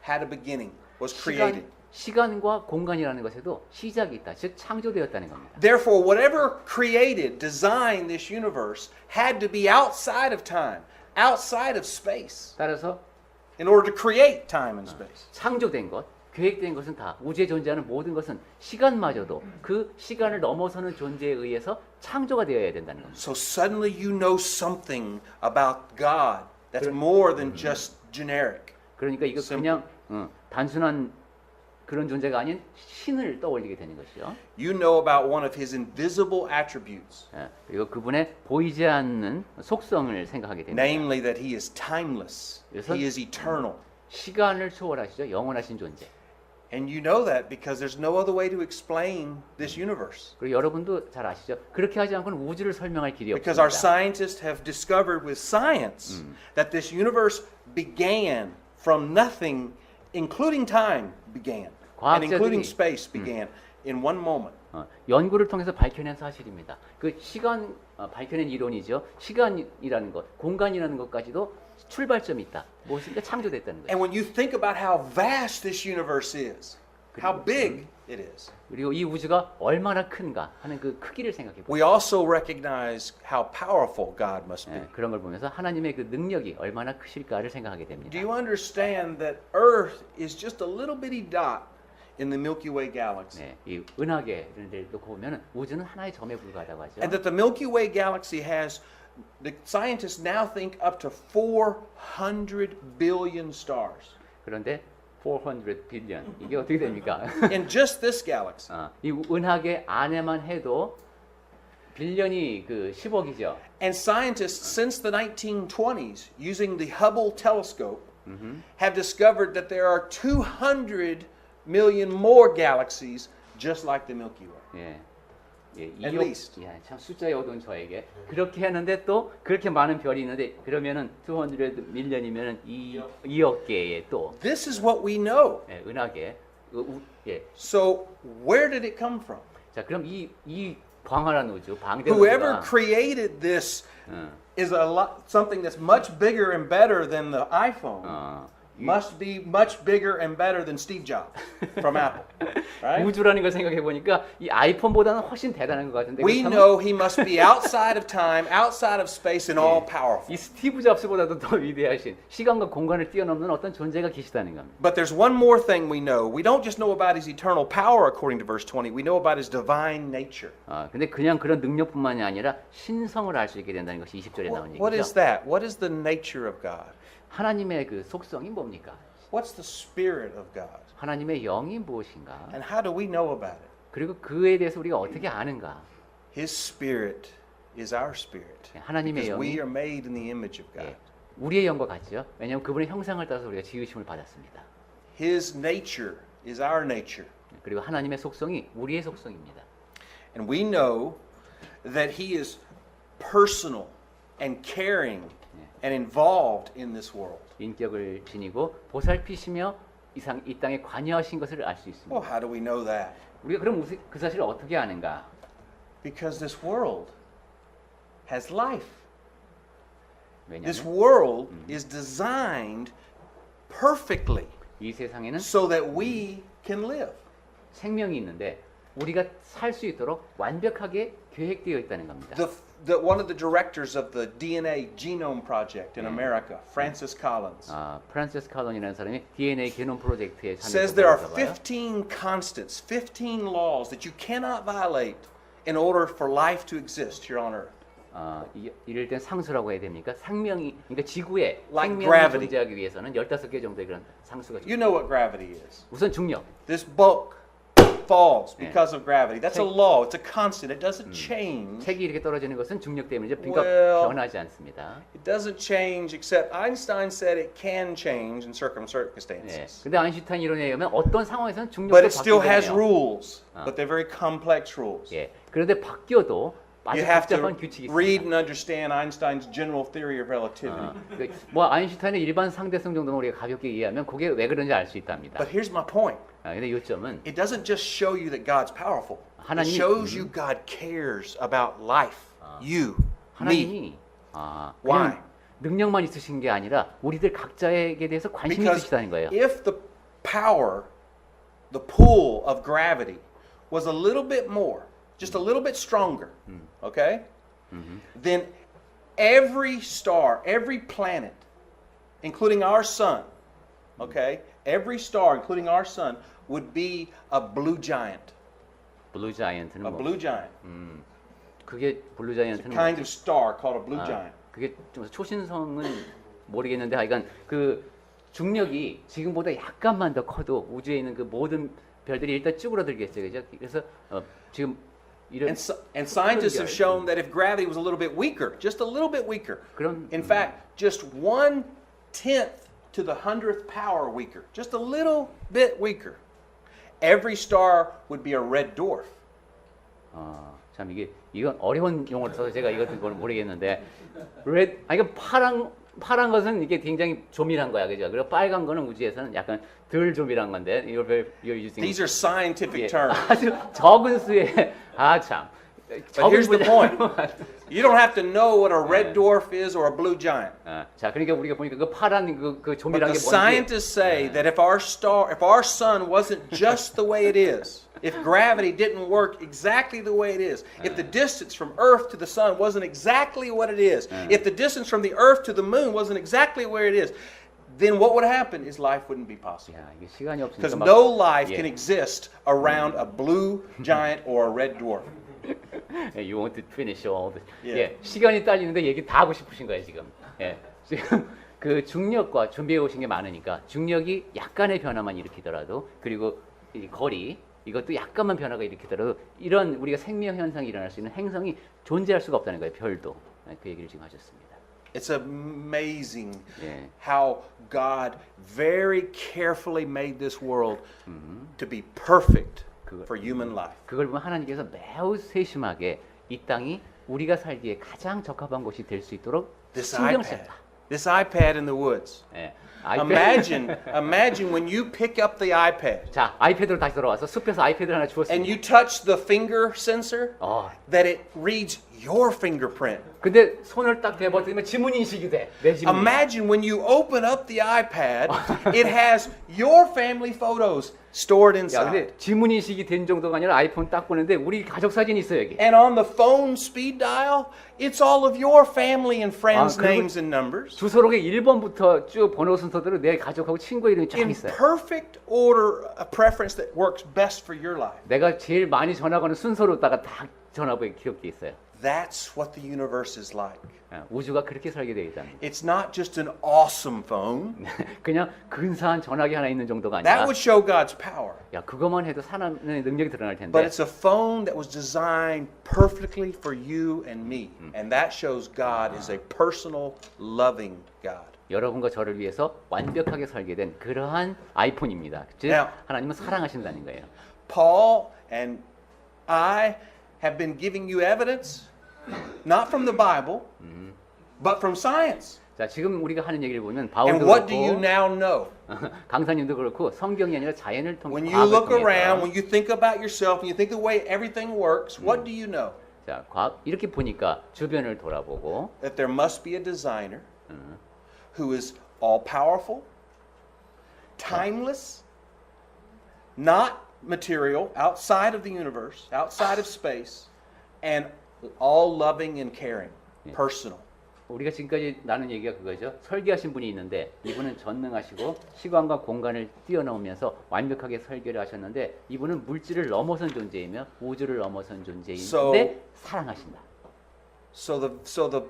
had a beginning, was created. 시간과 공간이라는 것에도 시작이 있다. 즉 창조되었다는 겁니다. Therefore, whatever created, designed this universe had to be outside of time, outside of space, 따라서 in order to create time and space. 창조된 것, 계획된 것은 다 우주에 존재하는 모든 것은 시간마저도 그 시간을 넘어서는 존재에 의해서 창조가 되어야 된다는 겁니다. So suddenly you know something about God that's more than just generic. 그러니까 이거 그냥 단순한 그런 존재가 아닌 신을 떠올리게 되는 것이죠. You know about one of his invisible attributes, 예, 그리고 그분의 보이지 않는 속성을 생각하게 됩니다. namely that he is timeless, 그래서- he is eternal. 시간을 초월하시죠. 영원하신 존재. And you know that because there's no other way to explain this universe. 그리고 여러분도 잘 아시죠. 그렇게 하지 않고는 우주를 설명할 길이 Because our 없습니다. scientists have discovered with science that this universe began from nothing, including time began, and including 과학자들이- space began in one moment. 연구를 통해서 밝혀낸 사실입니다. 그 시간 밝혀낸 이론이죠. 시간이라는 것, 공간이라는 것까지도 출발점이 있다. 무엇인가 창조됐다는 거예요. And when you think about how vast this universe is, how big it is, 그리고 이 우주가 얼마나 큰가 하는 그 크기를 생각해 보세요. we also recognize how powerful God must be. 그런 걸 보면서 하나님의 그 능력이 얼마나 크실까를 생각하게 됩니다. Do you understand that Earth is just a little bitty dot in the Milky Way galaxy? 네, 이 은하계를 놓고 보면 우주는 하나의 점에 불과하다고 하죠. And that the Milky Way galaxy has, the scientists now think, up to 400 billion stars. 그런데 400 빌리언 이게 어떻게 됩니까? In just this galaxy. 이 은하계 안에만 해도 빌리언이 그 10억이죠. And scientists since the 1920s, using the Hubble telescope, have discovered that there are 200 million more galaxies just like the Milky Way. 예. 예, At least. 야, 참 숫자에 어두운 저에게 그렇게 하는데 또 그렇게 많은 별이 있는데 그러면은 200 밀리언이면은 2억 개의 또 This is what we know. 예, 은하계. 예. So where did it come from? 자, 그럼 이 광활한 우주, 방대한 Whoever 우주가 created this is something that's much bigger and better than the iPhone. must be much bigger and better than Steve Jobs from Apple. Right? 우주라는 걸 생각해 보니까 이 아이폰보다는 훨씬 대단한 것 같은데. We 그렇다면 know he must be outside of time, outside of space, and all powerful. 이 스티브 잡스보다도 더 위대하신 시간과 공간을 뛰어넘는 어떤 존재가 계시다는 겁니다. But there's one more thing we know. We don't just know about his eternal power, according to verse 20. We know about his divine nature. 근데 그냥 그런 능력뿐만이 아니라 신성을 알 수 있게 된다는 것이 20절에 나온 What is 얘기죠. that? What is the nature of God? 하나님의 그 속성이 뭡니까? What's the spirit of God? 하나님의 영이 무엇인가? And how do we know about it? 그리고 그에 대해서 우리가 어떻게 아는가? His spirit is our spirit. 하나님의 Because we 영이 are made in the image of God. 예, 우리의 영과 같죠. 왜냐하면 그분의 형상을 따라서 우리가 지으심을 받았습니다. His nature is our nature. 그리고 하나님의 속성이 우리의 속성입니다. And we know that he is personal and caring and involved in this world. 인격을 지니고 보살피시며 이 땅에 관여하신 것을 알 수 있습니다. Well, how do we know that? 우리가 그럼 그 사실을 어떻게 아는가? Because this world has life. This 왜냐하면 world is designed perfectly 이 세상에는 so that we can live. 생명이 있는데 우리가 살 수 있도록 완벽하게 계획되어 있다는 겁니다. One of the directors of the DNA Genome Project in America, Francis Collins, 프란시스 칼론이라는 사람이 DNA 게놈 프로젝트에 says there are 참여했다고 봐요. 15 constants, 15 laws that you cannot violate in order for life to exist here on earth. 이럴 땐 상수라고 해야 됩니까? 생명이 그러니까 지구에 Like 생명이 gravity. 존재하기 위해서는 15개 정도의 그런 상수가 You know what gravity is. 우선 중력. This book falls because of gravity. That's a law. It's a constant. It doesn't change. 책이 이렇게 떨어지는 것은 중력 때문이죠. 그러니까 Well, 변하지 않습니다. It doesn't change except Einstein said it can change in certain 예. circumstances. 근데 아인슈타인 이론에 의하면 어떤 상황에서는 중력도 But it still 바뀌게 has 돼요. rules, but they're very complex rules. 예. 그런데 바뀌어도 아주 You have 복잡한 to 규칙이 read 있습니다. and understand Einstein's general theory of relativity. 뭐 아인슈타인의 일반 상대성 정도만 우리가 가볍게 이해하면 그게 왜 그런지 알 수 있답니다. But here's my point. 근데 요점은 It doesn't just show you that God's powerful. It 하나님이- shows you God cares about life, you, me. 하나님이 Why? 그냥 능력만 있으신 게 아니라 우리들 각자에게 대해서 관심이 Because 있으시다는 거예요. if the power, the pull of gravity was a little bit more, just a little bit stronger, okay? Then every star, every planet, including our sun, okay? Every star, including our sun, would be a blue giant. 블루 자이언트는 A 뭐 blue giant. 그게 블루 자이언트는 Kind 뭐지? of star called a blue giant. 그게 좀 초신성은 모르겠는데 하여간 그 중력이 지금보다 약간만 더 커도 우주에 있는 그 모든 별들이 일단 쭈그러들겠어요. 그죠? 그래서 지금 이런 And scientists have shown that if gravity was a little bit weaker, just a little bit weaker, 그럼 in fact, just 1/10 to the 100th power weaker, just a little bit weaker, every star would be a red dwarf. 참 이건 어려운 용어를 써서 제가 이것은 그걸 모르겠는데 이거 파란 것은 이게 굉장히 조밀한 거야, 그죠? 그리고 빨간 거는 우주에서는 약간 덜 조밀한 건데 you're using These are scientific 예, terms. 아주 적은 수의 참. But here's the point. You don't have to know what a red dwarf is or a blue giant. 자, 그러니까 우리가 보니까 그 파란 그 But 조밀한 the 게 뭔지 scientists say that if our sun wasn't just the way it is, if gravity didn't work exactly the way it is, if the distance from Earth to the sun wasn't exactly what it is, if the distance from the Earth to the moon wasn't exactly where it is, then what would happen is life wouldn't be possible. 야, 이게 시간이 없으니까 Because 막 no life 예. can exist around a blue giant or a red dwarf. You want to finish all the 예. 예, 시간이 딸리는데 얘기 다 하고 싶으신 거예요, 지금. 예. 지금 그 중력과 준비해 오신 게 많으니까 중력이 약간의 변화만 일으키더라도 그리고 이 거리 이것도 약간만 변화가 일으키더라도 이런 우리가 생명 현상이 일어날 수 있는 행성이 존재할 수가 없다는 거예요. 별도. 그 얘기를 지금 하셨습니다. It's amazing 예. how God very carefully made this world to be perfect for human life. 그걸 보면 하나님께서 매우 세심하게 이 땅이 우리가 살기에 가장 적합한 곳이 될 수 있도록 This 신경 iPad. 썼다. This iPad in the woods. 예. Imagine when you pick up the iPad 자, 아이패드로 다시 돌아와서 숲에서 아이패드를 하나 and 주었습니다. you touch the finger sensor, that it reads your fingerprint. 근데 손을 딱 대버리면 지문 인식이 돼. 내 지문. Imagine when you open up the iPad, it has your family photos stored 야, inside. 근데 지문 인식이 된 정도가 아니라 아이폰 딱 보는데 우리 가족 사진이 있어 여기. And on the phone speed dial, it's all of your family and friends' 그리고 names and numbers. 주소록에 1번부터 쭉 번호 순서대로 내 가족하고 친구 이름이 쫙 In 있어요. perfect order, a preference that works best for your life. 내가 제일 많이 전화 거는 순서로다가 다 전화부에 기록돼 있어요. That's what the universe is like. 우주가 그렇게 설계되어 있다는 거예요. It's not just an awesome phone. 그냥 근사한 전화기 하나 있는 정도가 That 아니라 would show God's power. 야 그것만 해도 사람의 능력이 드러날 But 텐데 it's a phone that was designed perfectly for you and me. And that shows God is a personal, loving God. 여러분과 저를 위해서 완벽하게 설계된 그러한 아이폰입니다. 즉 Now- 하나님은 사랑하신다는 거예요. Paul and I have been giving you evidence, not from the Bible, but from science. 자 지금 우리가 하는 얘기를 보면 And 바울도 what do you 그렇고 now know? 강사님도 그렇고 성경이 아니라 자연을 통해 When you look around, when you think about yourself, when you think the way everything works, what do you know? 자 과학 이렇게 보니까 주변을 돌아보고 That there must be a designer who is all powerful, timeless, not material, outside of the universe, outside of space, and all loving and caring, personal. 우리가 지금까지 나눈 얘기가 그거죠. 설계하신 분이 있는데 이분은 전능하시고 시간과 공간을 뛰어넘으면서 완벽하게 설계를 하셨는데 이분은 물질을 넘어선 존재이며 우주를 넘어선 존재인데 사랑하신다. So the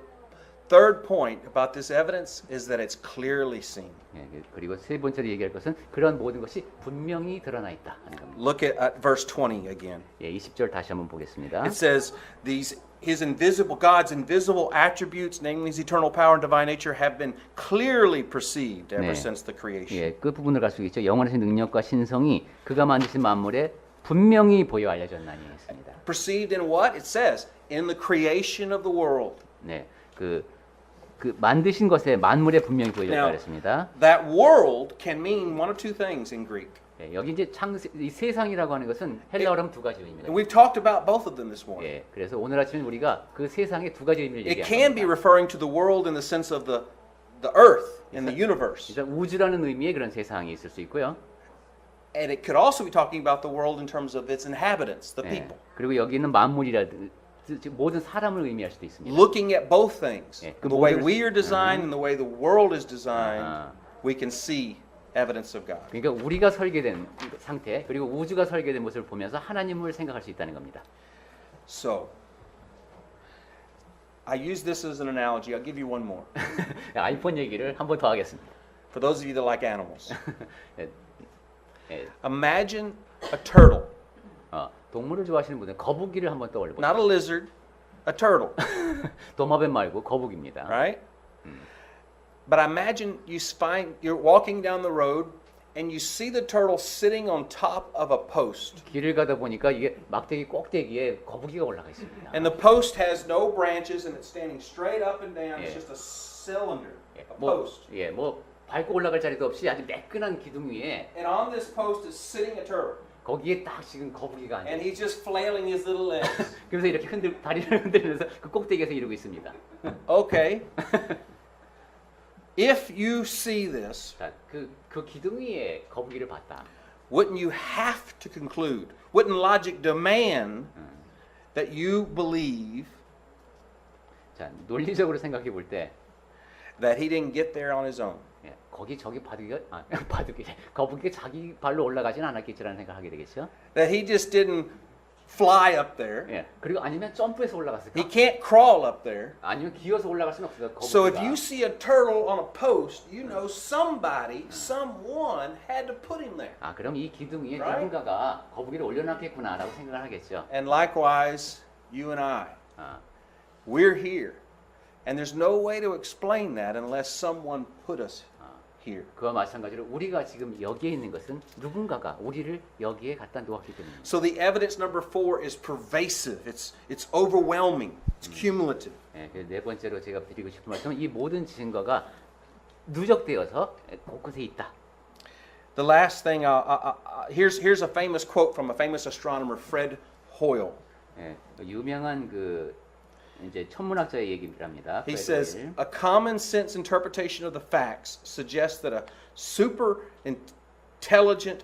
third point about this evidence is that it's clearly seen. 예, 그리고 세 번째로 얘기할 것은 그런 모든 것이 분명히 드러나 있다 하는 겁니다. Look at verse 20 again. 예, 20절 다시 한번 보겠습니다. It says God's invisible attributes, namely his eternal power and divine nature, have been clearly perceived ever 네. since the creation. 예, 그 부분을 갈 수 있죠. 영원하신 능력과 신성이 그가 만드신 만물에 분명히 보여 알려졌나니 했습니다. Perceived in what? It says, in the creation of the world. 네, 그 만드신 것에 만물에 분명히 보여졌다 Now, 그랬습니다. that world can mean one of two things in Greek. 예, 여기 이제 이 세상이라고 하는 것은 헬라어로 두 가지 의미입니다. And we've talked about both of them this morning. 예, 그래서 오늘 아침에 우리가 그 세상의 두 가지 의미를 It can be 얘기합니다. referring to the world in the sense of the earth and the universe. 그래서 우주라는 의미의 그런 세상이 있을 수 있고요. And it could also be talking about the world in terms of its inhabitants, the 예, people. 그리고 여기 있는 만물이라든지 모든 사람을 의미할 수도 있습니다. Looking at both things, 예, the way 모든- we are designed and the way the world is designed, 아하. we can see evidence of God. 그러니까 우리가 설계된 상태 그리고 우주가 설계된 모습을 보면서 하나님을 생각할 수 있다는 겁니다. So, I use this as an analogy. I'll give you one more. 아이폰 얘기를 한 번 더 하겠습니다. For those of you that like animals, 예, 예, imagine a turtle, 동물을 좋아하시는 분은 거북이를 한번 떠올려 보세요. not a lizard, a turtle, 도마뱀 말고 거북입니다. right? But imagine you're walking down the road and you see the turtle sitting on top of a post. 길을 가다 보니까 이게 막대기 꼭대기에 거북이가 올라가 있습니다. And the post has no branches and it's standing straight up and down. It's Yeah. just a cylinder, a 뭐, post. 예, 뭐 밟고 올라갈 자리도 없이 아주 매끈한 기둥 위에 And on this post is sitting a turtle. 거기에 딱 지금 거북이가 앉아. And he's just flailing his little legs. 그래서 이렇게 다리를 흔들면서 그 꼭대기에서 이러고 있습니다. Okay. If you see this, 자, 그 기둥 위에 거북이를 봤다. wouldn't you have to conclude? Wouldn't logic demand that you believe 자, 논리적으로 생각해 볼 때 that he didn't get there on his own? 예, 저기 거북이가 자기 발로 올라가진 않았겠지라는 생각을 하게 되겠죠. That he just didn't fly up there. 예, 그리고 아니면 점프해서 올라갔을까? He can't crawl up there. 아니면 기어서 올라갈 수는 없어요. So if 거북이가. you see a turtle on a post, you know somebody, someone had to put him there. 아, 그럼 이 기둥 위에 Right? 누군가가 거북이를 올려놨겠구나라고 생각을 하겠죠. And likewise, you and I, 아, we're here. And there's no way to explain that unless someone put us here. 그와 마찬가지로 우리가 지금 여기에 있는 것은 누군가가 우리를 여기에 갖다 놓았기 때문입니다. So the evidence number 4 is pervasive. It's overwhelming. It's cumulative. 예, 네 번째로 제가 드리고 싶은 말씀은 이 모든 증거가 누적되어서 곳곳에 있다. The last thing, here's a famous quote from a famous astronomer, Fred Hoyle. 예, 유명한 그 이제 천문학자의 얘기랍니다. He 프레드 says, 호일. a common sense interpretation of the facts suggests that a super intelligent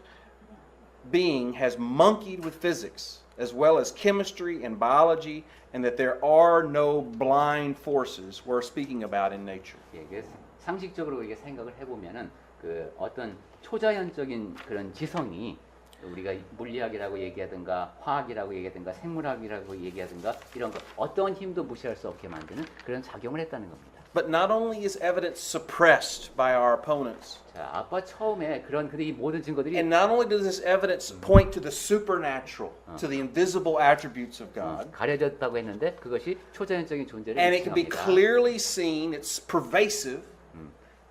being has monkeyed with physics as well as chemistry and biology, and that there are no blind forces we're speaking about in nature. 예, 그래서 상식적으로 이게 생각을 해보면은 그 어떤 초자연적인 그런 지성이 우리가 물리학이라고 얘기하든가 화학이라고 얘기하든가 생물학이라고 얘기하든가 이런 거 어떤 힘도 무시할 수 없게 만드는 그런 작용을 했다는 겁니다. But not only is evidence suppressed by our opponents, 자, 아까 처음에 그런 근데 이 모든 증거들이 and not only does this evidence point to the supernatural, to the invisible attributes of God, 가려졌다고 했는데 그것이 초자연적인 존재를 and it can be 입증합니다. clearly seen, it's pervasive,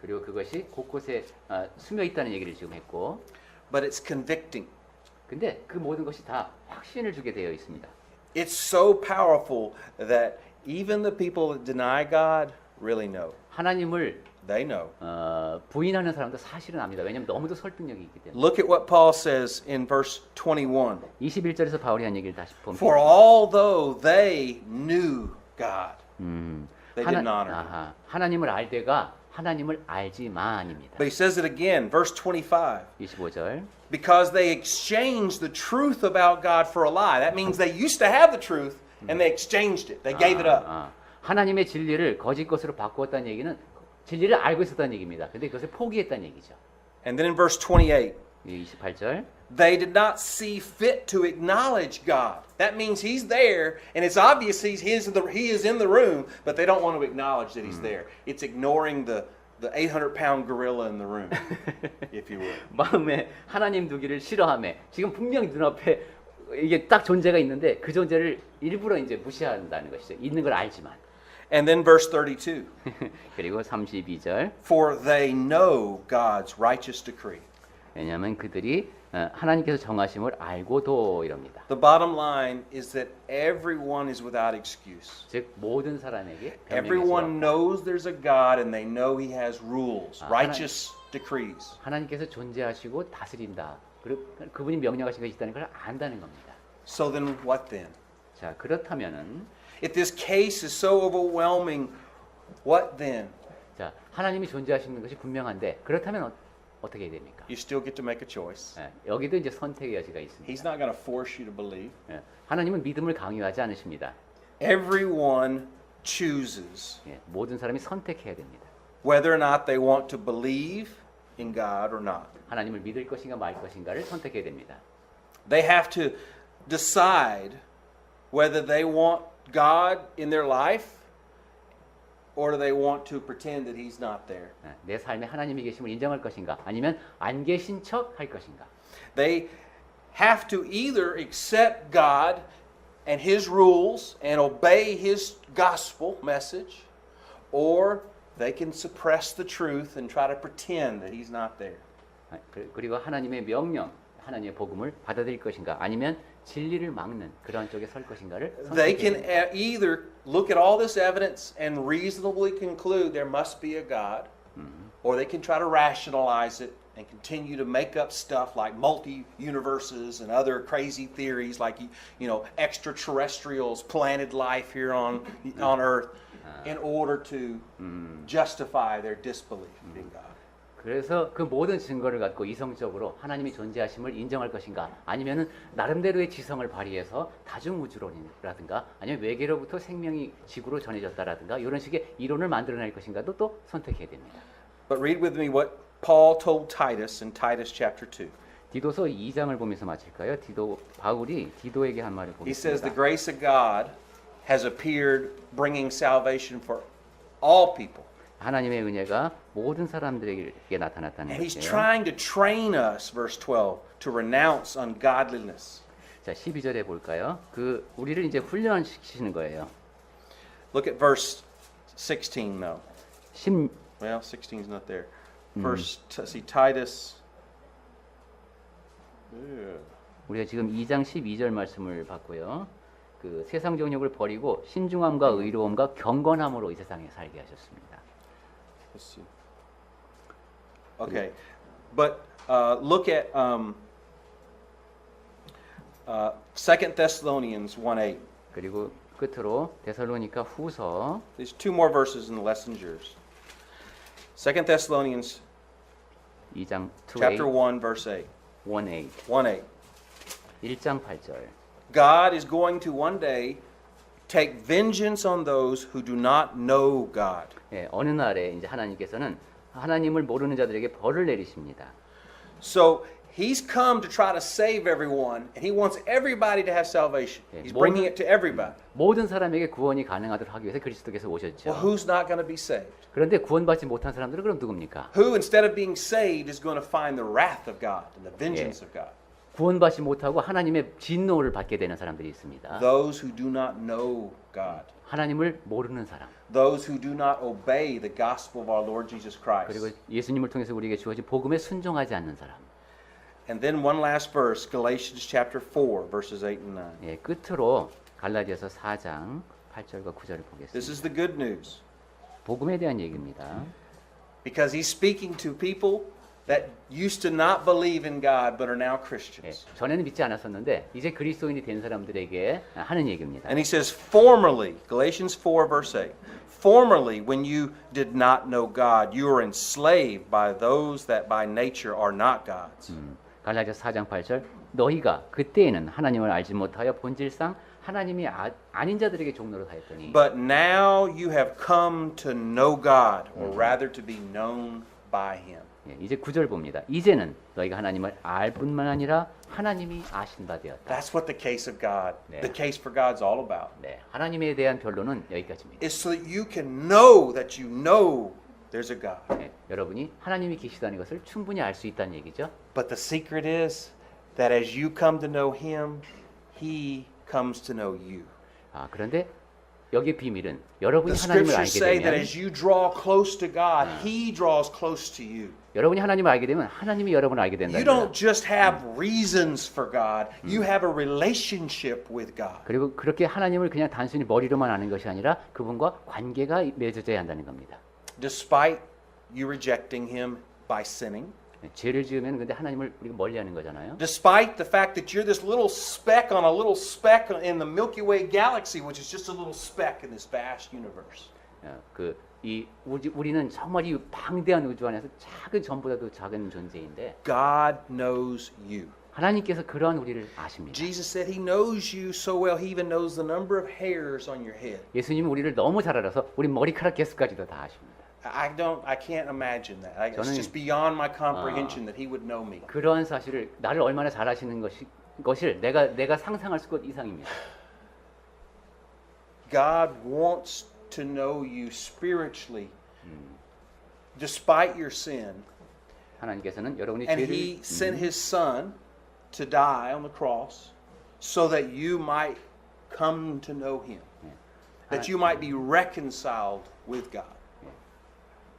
그리고 그것이 곳곳에 스며 있다는 얘기를 지금 했고, but it's convicting. 근데 그 모든 것이 다 확신을 주게 되어 있습니다. It's so powerful that even the people that deny God really know. 하나님을 They know. 부인하는 사람도 사실은 압니다. 왜냐하면 너무도 설득력이 있기 때문에. Look at what Paul says in verse 21. 21절에서 바울이 한 얘기를 다시 보면 For although they knew God, they didn't honor Him. 하나님을 알되가 하나님을 알지만입니다. But he says it again, verse 25. 25절. Because they exchanged the truth about God for a lie. That means they used to have the truth and they exchanged it. They gave it up. 하나님의 진리를 거짓 것으로 바꾸었다는 얘기는 진리를 알고 있었다는 얘기입니다. 근데 그것을 포기했다는 얘기죠. And then in verse 28, 28절. they did not see fit to acknowledge God. That means He's there, and it's obvious He is in the room, but they don't want to acknowledge that He's there. It's ignoring the 800-pound gorilla in the room, if you will. 마음에 하나님 두기를 싫어하며 지금 분명히 눈앞에 이게 딱 존재가 있는데 그 존재를 일부러 이제 무시한다는 것이죠. 있는 걸 알지만. And then verse 32, 그리고 32절. for they know God's righteous decree. 왜냐하면 그들이 하나님께서 정하심을 알고도 이럽니다. The bottom line is that everyone is without excuse. 즉 모든 사람에게 Everyone 변명의 knows there's a God and they know He has rules, righteous decrees. 하나님께서 존재하시고 다스린다. 그리고 그분이 명령하신 것이 있다는 걸 안다는 겁니다. So then what then? 자, 그렇다면은 If this case is so overwhelming, what then? 자, 하나님이 존재하시는 것이 분명한데 그렇다면 어떻게 해야 됩니까? You still get to make a choice. 여기도 이제 선택의 여지가 있습니다. He's not going to force you to believe. 하나님은 믿음을 강요하지 않으십니다. Everyone chooses 모든 사람이 선택해야 됩니다. whether or not they want to believe in God or not. 하나님을 믿을 것인가 말 것인가를 선택해야 됩니다. They have to decide whether they want God in their life or do they want to pretend that He's not there. 내 삶에 하나님이 계심을 인정할 것인가 아니면 안 계신 척 할 것인가. They have to either accept God and His rules and obey His gospel message, or they can suppress the truth and try to pretend that He's not there. 그리고 하나님의 명령, 하나님의 복음을 받아들일 것인가 아니면 진리를 막는 그러한 쪽에 설 것인가를 They 선택해야 can 됩니다. either look at all this evidence and reasonably conclude there must be a God, or they can try to rationalize it and continue to make up stuff like multi-universes and other crazy theories like, you know, extraterrestrials planted life here on Earth in order to justify their disbelief in God. 그래서 그 모든 증거를 갖고 이성적으로 하나님이 존재하심을 인정할 것인가 아니면은 나름대로의 지성을 발휘해서 다중우주론이라든가 아니면 외계로부터 생명이 지구로 전해졌다라든가 이런 식의 이론을 만들어낼 것인가도 또 선택해야 됩니다. But read with me what Paul told Titus in Titus chapter 2. 디도서 2장을 보면서 마칠까요? 바울이 디도에게 한 말을 He says the 보겠습니다. grace of God has appeared bringing salvation for all people. 하나님의 은혜가 모든 사람들에게 나타났다는 And He's 것이에요. trying to train us, verse 12, to renounce ungodliness. 자, 12절에 볼까요? 우리를 이제 훈련시키시는 거예요. Look at verse 16 though. 10 Well, 16's not there. Verse, see Titus. 우리가 지금 2장 12절 말씀을 봤고요. 그 세상 정욕을 버리고 신중함과 의로움과 경건함으로 이 세상에 살게 하셨습니다. Let's see. Okay, but look at 2 Thessalonians 1:8. 그리고 끝으로 데살로니가 후서 There's two more verses in the lessons yours. 2 Thessalonians 2장 2, chapter 8, 1 verse 8. 1:8 1:8. 1장 8절. God is going to one day take vengeance on those who do not know God. 예, 어느 날에 이제 하나님께서는 하나님을 모르는 자들에게 벌을 내리십니다. So he's come to try to save everyone, and he wants everybody to have salvation. 예, He's bringing it to everybody. 모든 사람에게 구원이 가능하도록 하기 위해서 그리스도께서 Well, 오셨죠. who's not going to be saved? 그런데 구원받지 못한 사람들은 그럼 누굽니까? Who, instead of being saved, is going to find the wrath of God and the vengeance of God? 구원받지 못하고 하나님의 진노를 받게 되는 사람들이 있습니다. Those who do not know God. 하나님을 모르는 사람. Those who do not obey the gospel of our Lord Jesus 그리고 Christ. 예수님을 통해서 우리에게 주어진 복음에 순종하지 않는 사람. And then one last verse, Galatians chapter 4, verses 8 and 9. 예, 끝으로 갈라디아서 4장 8절과 9절을 This 보겠습니다. is the good news. 복음에 대한 얘기입니다. Because he's speaking to people that used to not believe in God but are now 예, Christians. 전에는 믿지 않았었는데 이제 그리스도인이 된 사람들에게 하는 얘기입니다. And he says, formerly, Galatians 4, verse 8, formerly, when you did not know God, you were enslaved by those that by nature are not God's. 갈라디아서 4장 8절 너희가 그때에는 하나님을 알지 못하여 본질상 하나님이 아닌 자들에게 종노릇 하였더니 But now you have come to know God, or rather to be known by him. 예, 이제 9절 봅니다. 이제는 너희가 하나님을 알 뿐만 아니라 하나님이 아신 바 되었다. That's what the case of God, 네. the case for God's all about. 네, 하나님에 대한 변론은 여기까지입니다. It's so that you can know that you know there's a God. 네, 여러분이 하나님이 계시다는 것을 충분히 알 수 있다는 얘기죠. But the secret is that as you come to know him, he comes to know you. 아, 그런데 여기의 비밀은 여러분이 The 하나님을 scriptures 알게 say that 되면 as you draw close to God, he draws close to you. 여러분이 하나님을 알게 되면 하나님이 여러분을 알게 You 된다는 don't 거예요. just have reasons for God, you have a relationship with God. 그리고 그렇게 하나님을 그냥 단순히 머리로만 아는 것이 아니라 그분과 관계가 맺어져야 한다는 겁니다. Despite you rejecting him by sinning, 네, 죄를 지으면 근데 하나님을 우리가 멀리하는 거잖아요. despite the fact that you're this little speck on a little speck in the Milky Way galaxy, which is just a little speck in this vast universe. 이 우리는 정말 이 방대한 우주 안에서 작은 전보다도 작은 존재인데 God knows you. 하나님께서 그러한 우리를 아십니다. Jesus said he knows you so well, he even knows the number of hairs on your head. 예수님은 우리를 너무 잘 알아서 우리 머리카락 개수까지도 다 아십니다. I can't imagine that. It's 저는- just beyond my comprehension that he would know me. 그러한 사실을 나를 얼마나 잘 아시는 것을 내가 상상할 수 이상입니다. God wants to know you spiritually, despite your sin, 하나님께서는 여러분이 and 죄를 he sent his son to die on the cross so that you might come to know him, that you might be reconciled with God.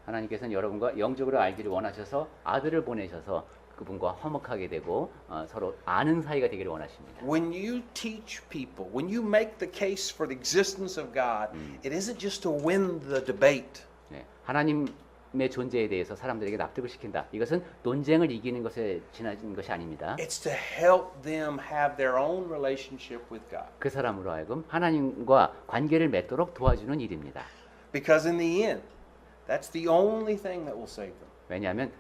하나님께서는 여러분과 영적으로 알기를 원하셔서 아들을 보내셔서 그분과 화목하게 되고 서로 아는 사이가 되기를 원하십니다. When you teach people, when you make the case for the existence of God, it isn't just to win the debate. 네, 하나님의 존재에 대해서 사람들에게 납득을 시킨다. 이것은 논쟁을 이기는 것에 지나진 것이 아닙니다. It's to help them have their own relationship with God. 그 사람으로 하여금 하나님과 관계를 맺도록 도와주는 일입니다. Because in the end, that's the only thing that will save them. 왜냐하면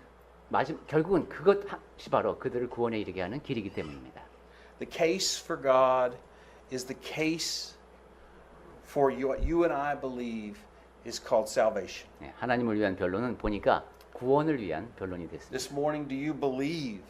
결국은 그것이 바로 그들을 구원에 이르게 하는 길이기 때문입니다. The case for God is the case for what you and I believe is called salvation. 네, 하나님을 위한 변론은 보니까 구원을 위한 변론이 됐습니다. This morning, do you believe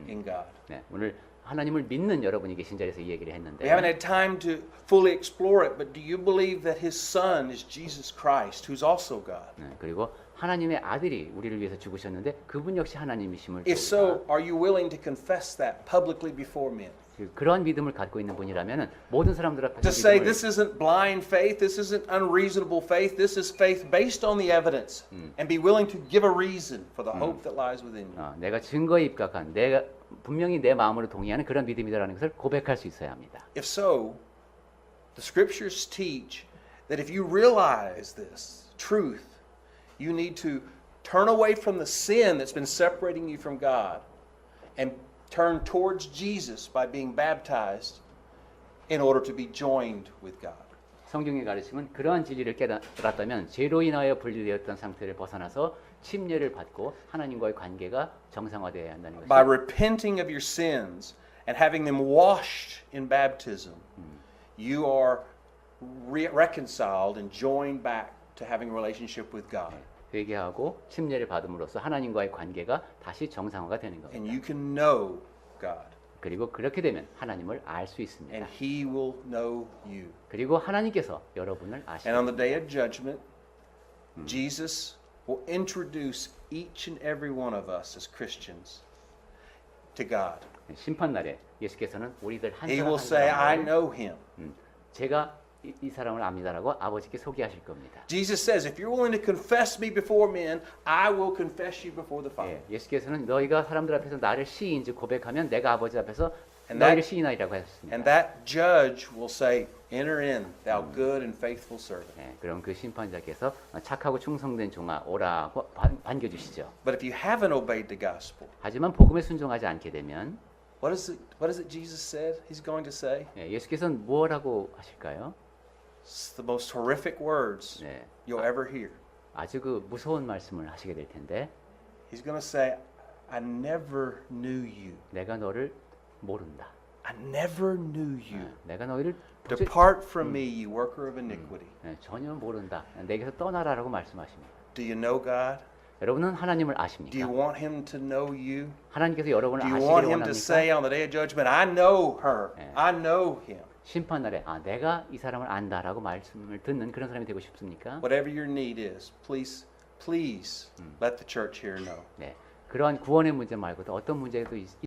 in God? 네, 오늘 하나님을 믿는 여러분이 계신 자리에서 이 얘기를 했는데 We haven't had time to fully explore it, but do you believe that His Son is Jesus Christ, who's also God? 네, 그리고 하나님의 아들이 우리를 위해서 죽으셨는데 그분 역시 하나님이심을 If so, are you willing to confess that publicly before men? 그러한 믿음을 갖고 있는 분이라면 모든 사람들 앞에서 To say 믿음을 this isn't blind faith, this isn't unreasonable faith, this is faith based on the evidence, and be willing to give a reason for the hope that lies within you. 내가 증거에 입각한 내가 분명히 내 마음으로 동의하는 그런 믿음이다라는 것을 고백할 수 있어야 합니다. If so, the scriptures teach that if you realize this truth, you need to Turn away from the sin that's been separating you from God and turn towards Jesus by being baptized in order to be joined with God. 성경의 가르침은 그러한 진리를 깨달았다면 죄로 인하여 분리되었던 상태를 벗어나서 침례를 받고 하나님과의 관계가 정상화되어야 한다는 것이죠. By repenting of your sins and having them washed in baptism, you are reconciled and joined back to having a relationship with God. 회개하고 침례를 받음으로써 하나님과의 관계가 다시 정상화가 되는 And 겁니다. you can know God. 그리고 그렇게 되면 하나님을 알 수 있습니다. And He will know you. 그리고 하나님께서 여러분을 And 아십니다. on the day of judgment, Jesus will introduce each and every one of us as Christians to God. 심판 날에 예수께서는 우리들 한 He 사람 will 한 say, I 사람을 know him. 제가 이 사람을 압니다라고 아버지께 소개하실 겁니다. Jesus says, if you're willing to confess me before men, I will confess you before the Father. 예, 예수께서는 너희가 사람들 앞에서 나를 시인 즉 고백하면 내가 아버지 앞에서 And 너희를 that- 시인하리라고 하셨습니다. And that judge will say, enter in, thou good and faithful servant. 예, 그럼 그 심판자께서 착하고 충성된 종아 오라고 반겨주시죠. But if you haven't obeyed the gospel, 하지만 복음에 순종하지 않게 되면 what is it Jesus said he's going to say? 예, 예수께서는 뭐라고 하실까요? It's the most horrific words 네, you'll ever hear. 아주 그 무서운 말씀을 하시게 될 텐데 He's going to say, I never knew you. 내가 너를 모른다. I never knew you. 예, 내가 너희를 도저히 Depart from me, you worker of iniquity. 예, 전혀 모른다. 내게서 떠나라라고 말씀하십니다. Do you know God? 여러분은 하나님을 Do you 아십니까? want him to know you? 하나님께서 여러분을 Do you 아시기를 want him to 원합니까? say on the day of judgment, I know her, Yeah. I know him? 심판 날에 내가 이 사람을 안다라고 말씀을 듣는 그런 사람이 되고 싶습니까? Whatever your need is, please let the church here know. 네, 그러한 구원의 문제 말고도 어떤 문제도